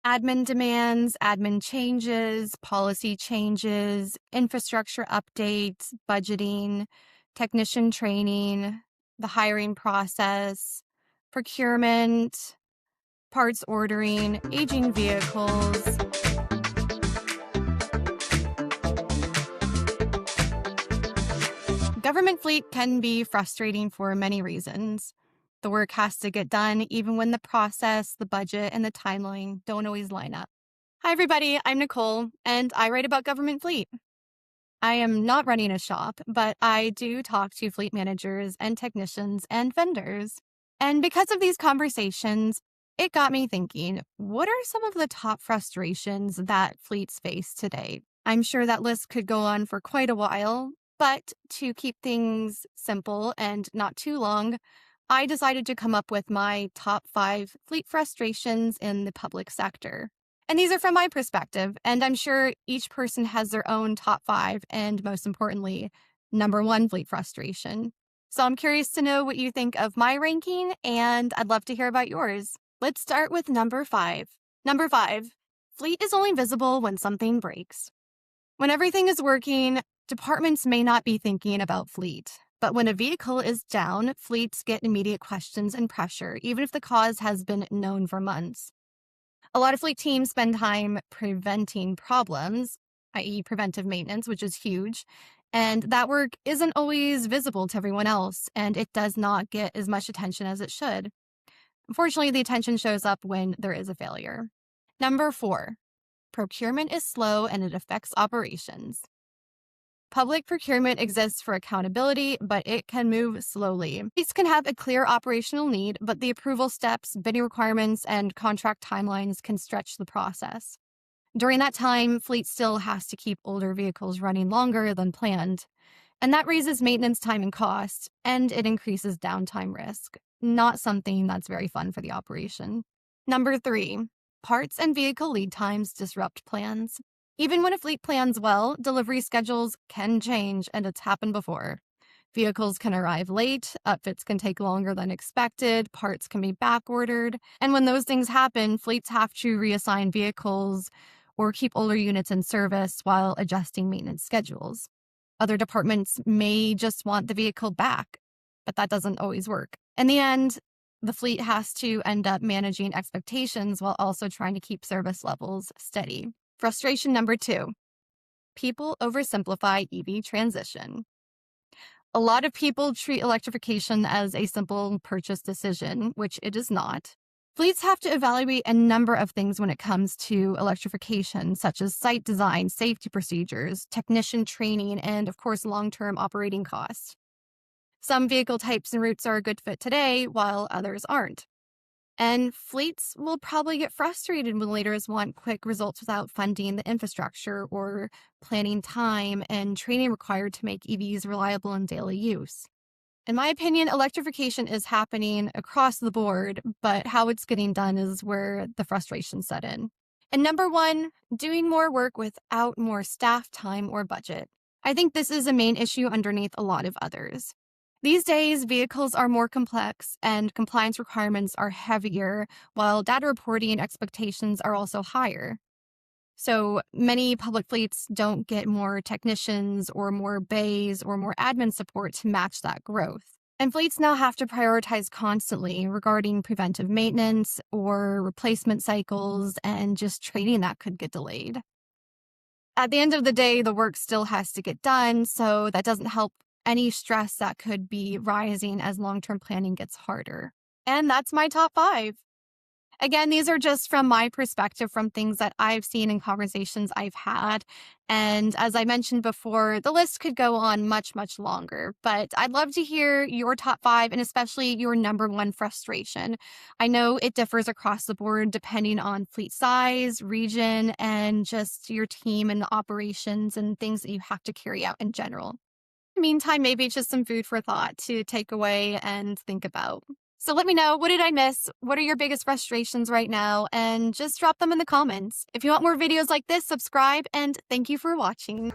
Admin demands, admin changes, policy changes, infrastructure updates, budgeting, technician training, the hiring process, procurement, parts ordering, aging vehicles. Government fleet can be frustrating for many reasons. The work has to get done even when the process, the budget, and the timeline don't always line up. Hi, everybody. I'm Nicole, and I write about government fleet. I am not running a shop, but I do talk to fleet managers and technicians and vendors. And because of these conversations, it got me thinking, what are some of the top frustrations that fleets face today? I'm sure that list could go on for quite a while, but to keep things simple and not too long, I decided to come up with my top 5 fleet frustrations in the public sector. And these are from my perspective, and I'm sure each person has their own top 5 and, most importantly, number 1 fleet frustration. So I'm curious to know what you think of my ranking, and I'd love to hear about yours. Let's start with number 5. Number 5, fleet is only visible when something breaks. When everything is working, departments may not be thinking about fleet. But when a vehicle is down, fleets get immediate questions and pressure, even if the cause has been known for months. A lot of fleet teams spend time preventing problems, i.e. preventive maintenance, which is huge. And that work isn't always visible to everyone else, and it does not get as much attention as it should. Unfortunately, the attention shows up when there is a failure. Number 4, procurement is slow and it affects operations. Public procurement exists for accountability, but it can move slowly. These can have a clear operational need, but the approval steps, bidding requirements, and contract timelines can stretch the process. During that time, fleet still has to keep older vehicles running longer than planned, and that raises maintenance time and cost, and it increases downtime risk. Not something that's very fun for the operation. Number 3, parts and vehicle lead times disrupt plans. Even when a fleet plans well, delivery schedules can change, and it's happened before. Vehicles can arrive late, upfits can take longer than expected, parts can be back-ordered, and when those things happen, fleets have to reassign vehicles or keep older units in service while adjusting maintenance schedules. Other departments may just want the vehicle back, but that doesn't always work. In the end, the fleet has to end up managing expectations while also trying to keep service levels steady. Frustration number 2, people oversimplify EV transition. A lot of people treat electrification as a simple purchase decision, which it is not. Fleets have to evaluate a number of things when it comes to electrification, such as site design, safety procedures, technician training, and of course, long-term operating costs. Some vehicle types and routes are a good fit today, while others aren't. And fleets will probably get frustrated when leaders want quick results without funding the infrastructure or planning time and training required to make EVs reliable in daily use. In my opinion, electrification is happening across the board, but how it's getting done is where the frustration set in. And number 1, doing more work without more staff time or budget. I think this is a main issue underneath a lot of others. These days, vehicles are more complex and compliance requirements are heavier, while data reporting expectations are also higher. So many public fleets don't get more technicians or more bays or more admin support to match that growth. And fleets now have to prioritize constantly regarding preventive maintenance or replacement cycles and just training that could get delayed. At the end of the day, the work still has to get done, so that doesn't help any stress that could be rising as long-term planning gets harder. And that's my top 5. Again, these are just from my perspective, from things that I've seen in conversations I've had. And as I mentioned before, the list could go on much, much longer. But I'd love to hear your top 5 and especially your number 1 frustration. I know it differs across the board depending on fleet size, region, and just your team and operations and things that you have to carry out in general. Meantime, maybe it's just some food for thought to take away and think about. So let me know, what did I miss? What are your biggest frustrations right now? And just drop them in the comments. If you want more videos like this, subscribe, and thank you for watching.